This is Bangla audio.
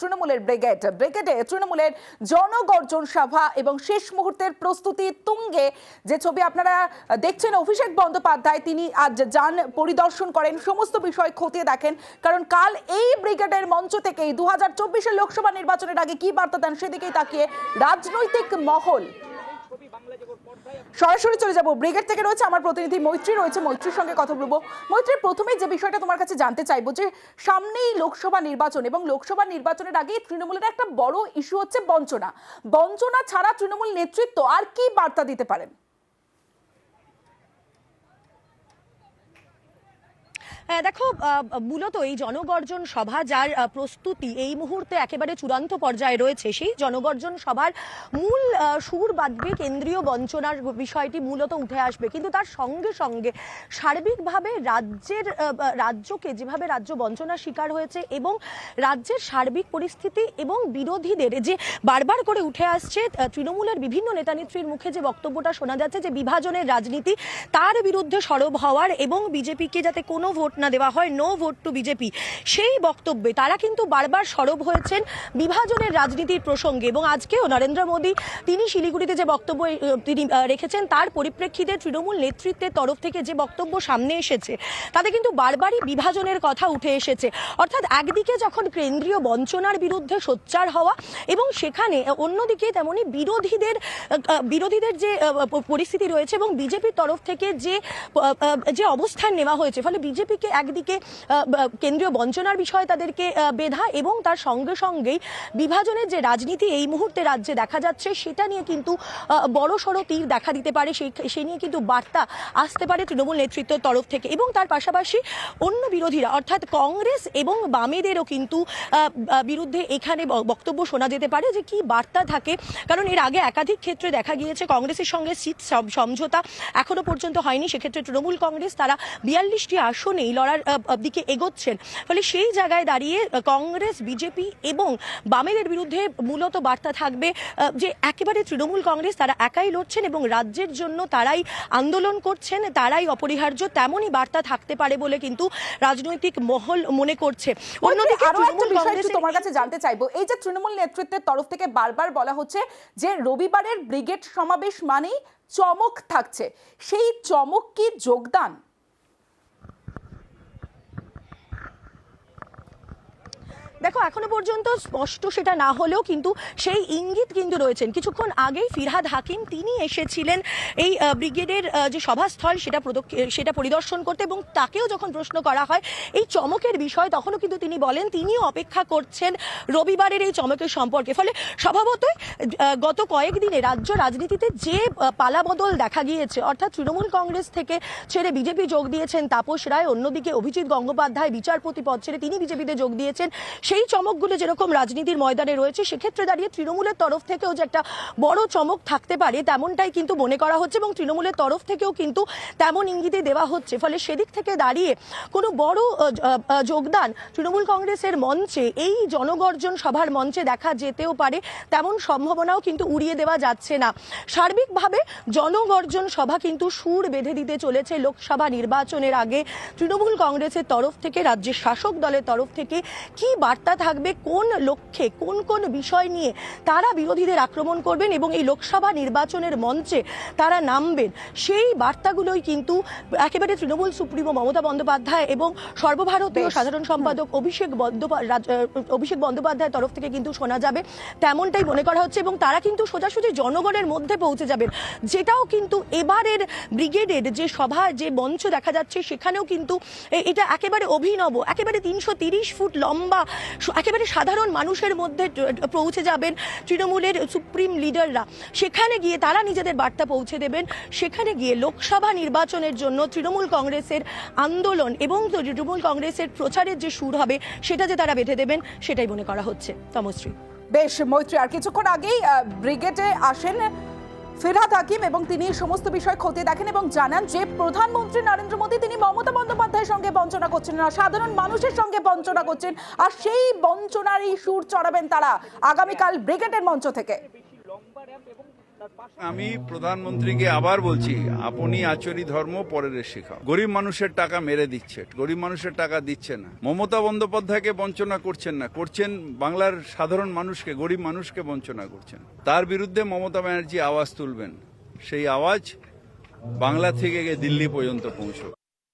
তৃণমূলের ব্রিগেডে তৃণমূলের জনগর্জন সভা এবং শেষ মুহূর্তের প্রস্তুতি তুঙ্গে যে ছবি আপনারা দেখছেন, অভিষেক বন্দ্যোপাধ্যায় তিনি আজ যান, পরিদর্শন করেন, সমস্ত বিষয় খতিয়ে দেখেন। কারণ কাল এই ব্রিগেডের মঞ্চ থেকেই 2024 লোকসভা নির্বাচনের আগে কি বার্তা দেন সেদিকেই তাকিয়ে রাজনৈতিক মহল। সরাসরি চলে যাব, ব্রিগেড থেকে রয়েছে আমার প্রতিনিধি মৈত্রী, রয়েছে মৈত্রীর সঙ্গে কথা বলবো। মৈত্রী, প্রথমে যে বিষয়টা তোমার কাছে জানতে চাইবো যে সামনেই লোকসভা নির্বাচন এবং লোকসভা নির্বাচনের আগে তৃণমূলের একটা বড় ইস্যু হচ্ছে বঞ্চনা ছাড়া তৃণমূল নেতৃত্ব আর কি বার্তা দিতে পারেন? দেখো, মূলত এই জনগর্জন সভা যার প্রস্তুতি এই মুহূর্তে একেবারে চূড়ান্ত পর্যায়ে রয়েছে, সেই জনগর্জন সভার মূল সুর বাঁধবে কেন্দ্রীয় বঞ্চনার বিষয়টি মূলত উঠে আসবে। কিন্তু তার সঙ্গে সঙ্গে সার্বিকভাবে রাজ্যকে যেভাবে রাজ্য বঞ্চনার শিকার হয়েছে এবং রাজ্যের সার্বিক পরিস্থিতি এবং বিরোধীদের যে বারবার করে উঠে আসছে তৃণমূলের বিভিন্ন নেতানেত্রীর মুখে যে বক্তব্যটা শোনা যাচ্ছে যে বিভাজনের রাজনীতি, তার বিরুদ্ধে সরব হওয়ার এবং বিজেপিকে যাতে কোনো ভোট না দেওয়া হয়, নো ভোট টু বিজেপি, সেই বক্তব্যে তারা কিন্তু বারবার সরব হয়েছেন বিভাজনের রাজনীতির প্রসঙ্গে। এবং আজকেও নরেন্দ্র মোদী তিনি শিলিগুড়িতে যে বক্তব্য তিনি রেখেছেন তার পরিপ্রেক্ষিতে তৃণমূল নেতৃত্বের তরফ থেকে যে বক্তব্য সামনে এসেছে তাতে কিন্তু বারবারই বিভাজনের কথা উঠে এসেছে। অর্থাৎ একদিকে যখন কেন্দ্রীয় বঞ্চনার বিরুদ্ধে সোচ্চার হওয়া এবং সেখানে অন্যদিকে তেমনি বিরোধীদের যে পরিস্থিতি রয়েছে এবং বিজেপির তরফ থেকে যে অবস্থান নেওয়া হয়েছে, ফলে বিজেপিকে একদিকে কেন্দ্রীয় বঞ্চনার বিষয়ে তাদেরকে বেধা এবং তার সঙ্গে সঙ্গেই বিভাজনের যে রাজনীতি এই মুহূর্তে রাজ্যে দেখা যাচ্ছে সেটা নিয়ে কিন্তু বড় সড়ো তীর দেখা দিতে পারে, সে নিয়ে কিন্তু বার্তা আসতে পারে তৃণমূল নেতৃত্বের তরফ থেকে। এবং তার পাশাপাশি অন্য বিরোধীরা অর্থাৎ কংগ্রেস এবং বামেদেরও কিন্তু বিরুদ্ধে এখানে বক্তব্য শোনা যেতে পারে যে কি বার্তা থাকে। কারণ এর আগে একাধিক ক্ষেত্রে দেখা গিয়েছে কংগ্রেসের সঙ্গে সিট সমঝোতা এখনো পর্যন্ত হয়নি, সেক্ষেত্রে তৃণমূল কংগ্রেস তারা 42টি আসনেই লড়ার দিকে এগোচ্ছেন। ফলে সেই জায়গায় দাঁড়িয়ে কংগ্রেস, বিজেপি এবং বামেদের বিরুদ্ধে মূলত বার্তা থাকবে যে একেবারে তৃণমূল কংগ্রেস তারা একাই লড়ছেন এবং রাজ্যের জন্য তারাই আন্দোলন করছেন, তারাই অপরিহার্য, তেমনই বার্তা থাকতে পারে বলে কিন্তু রাজনৈতিক মহল মনে করছে। অন্যদিকে তোমার কাছে জানতে চাইবো, এই যে তৃণমূল নেতৃত্বের তরফ থেকে বারবার বলা হচ্ছে যে রবিবারের ব্রিগেড সমাবেশ মানেই চমক থাকছে, সেই চমক কি যোগদান? দেখো, এখনো পর্যন্ত স্পষ্ট সেটা না হলেও কিন্তু সেই ইঙ্গিত কিন্তু রয়েছেন। কিছুক্ষণ আগেই ফিরহাদ হাকিম তিনি এসেছিলেন এই ব্রিগেডের যে সভাস্থল সেটা পরিদর্শন করতে এবং তাকেও যখন প্রশ্ন করা হয় এই চমকের বিষয়, তখনও কিন্তু তিনি বলেন তিনিও অপেক্ষা করছেন রবিবারের এই চমকের সম্পর্কে। ফলে স্বভাবতই গত কয়েকদিনে রাজ্য রাজনীতিতে যে পালাবদল দেখা গিয়েছে, অর্থাৎ তৃণমূল কংগ্রেস থেকে ছেড়ে বিজেপি যোগ দিয়েছেন তাপস রায়, অন্যদিকে অভিজিৎ গঙ্গোপাধ্যায় বিচারপতি পদ ছেড়ে তিনি বিজেপিতে যোগ দিয়েছেন, সেই চমকগুলো যেরকম রাজনীতির ময়দানে রয়েছে সেক্ষেত্রে দাঁড়িয়ে তৃণমূলের তরফ থেকেও যে একটা বড় চমক থাকতে পারে তেমনটাই কিন্তু মনে করা হচ্ছে এবং তৃণমূলের তরফ থেকেও কিন্তু তেমন ইঙ্গিতে দেওয়া হচ্ছে। ফলে সেদিক থেকে দাঁড়িয়ে কোনো বড় যোগদান তৃণমূল কংগ্রেসের মঞ্চে, এই জনগর্জন সভার মঞ্চে দেখা যেতেও পারে, তেমন সম্ভাবনাও কিন্তু উড়িয়ে দেওয়া যাচ্ছে না। সার্বিকভাবে জনগর্জন সভা কিন্তু সুর বেঁধে দিতে চলেছে লোকসভা নির্বাচনের আগে তৃণমূল কংগ্রেসের তরফ থেকে, রাজ্যের শাসক দলের তরফ থেকে কি বার্তা থাকবে, কোন লক্ষ্যে কোন বিষয় নিয়ে তারা বিরোধীদের আক্রমণ করবেন এবং এই লোকসভা নির্বাচনের মঞ্চে তারা নামবেন, সেই বার্তাগুলোই কিন্তু একেবারে তৃণমূল সুপ্রিমো মমতা বন্দ্যোপাধ্যায় এবং সর্বভারতীয় সাধারণ সম্পাদক অভিষেক বন্দ্যোপাধ্যায়ের তরফ থেকে কিন্তু শোনা যাবে, তেমনটাই মনে করা হচ্ছে। এবং তারা কিন্তু সোজাসুজি জনগণের মধ্যে পৌঁছে যাবেন, যেটাও কিন্তু এবারের ব্রিগেডের যে সভা, যে মঞ্চ দেখা যাচ্ছে সেখানেও কিন্তু এটা একেবারে অভিনব, একেবারে 330 ফুট লম্বা, একেবারে সাধারণ মানুষের মধ্যে পৌঁছে যাবেন তৃণমূলের সুপ্রিম লিডাররা। সেখানে গিয়ে তারা নিজেদের বার্তা পৌঁছে দেবেন, সেখানে গিয়ে লোকসভা নির্বাচনের জন্য তৃণমূল কংগ্রেসের আন্দোলন এবং তৃণমূল কংগ্রেসের প্রচারের যে সুর হবে সেটা যে তারা বেঁধে দেবেন, সেটাই মনে করা হচ্ছে। তমশ্রী। বেশ মৈত্রী, আর কিছুক্ষণ আগেই ব্রিগেডে আসেন ফিরহাদ হাকিম এবং তিনি সমস্ত বিষয় খতিয়ে দেখেন এবং জানান যে প্রধানমন্ত্রী নরেন্দ্র মোদী তিনি মমতা বন্দ্যোপাধ্যায়ের সঙ্গে বঞ্চনা করছেন না, সাধারণ মানুষের সঙ্গে বঞ্চনা করছেন, আর সেই বঞ্চনারই সুর চড়াবেন তারা আগামীকাল ব্রিগেডের মঞ্চ থেকে। আমি প্রধানমন্ত্রীকে আবার বলছি, আপনি আচরি ধর্ম পরের শেখাও। গরিব মানুষের টাকা মেরে দিচ্ছে, গরিব মানুষের টাকা দিচ্ছে না। মমতা বন্দ্যোপাধ্যায়কে বঞ্চনা করছেন না, করছেন বাংলার সাধারণ মানুষকে, গরিব মানুষকে বঞ্চনা করছেন। তার বিরুদ্ধে মমতা ব্যানার্জি আওয়াজ তুলবেন, সেই আওয়াজ বাংলা থেকে গিয়ে দিল্লি পর্যন্ত পৌঁছবে।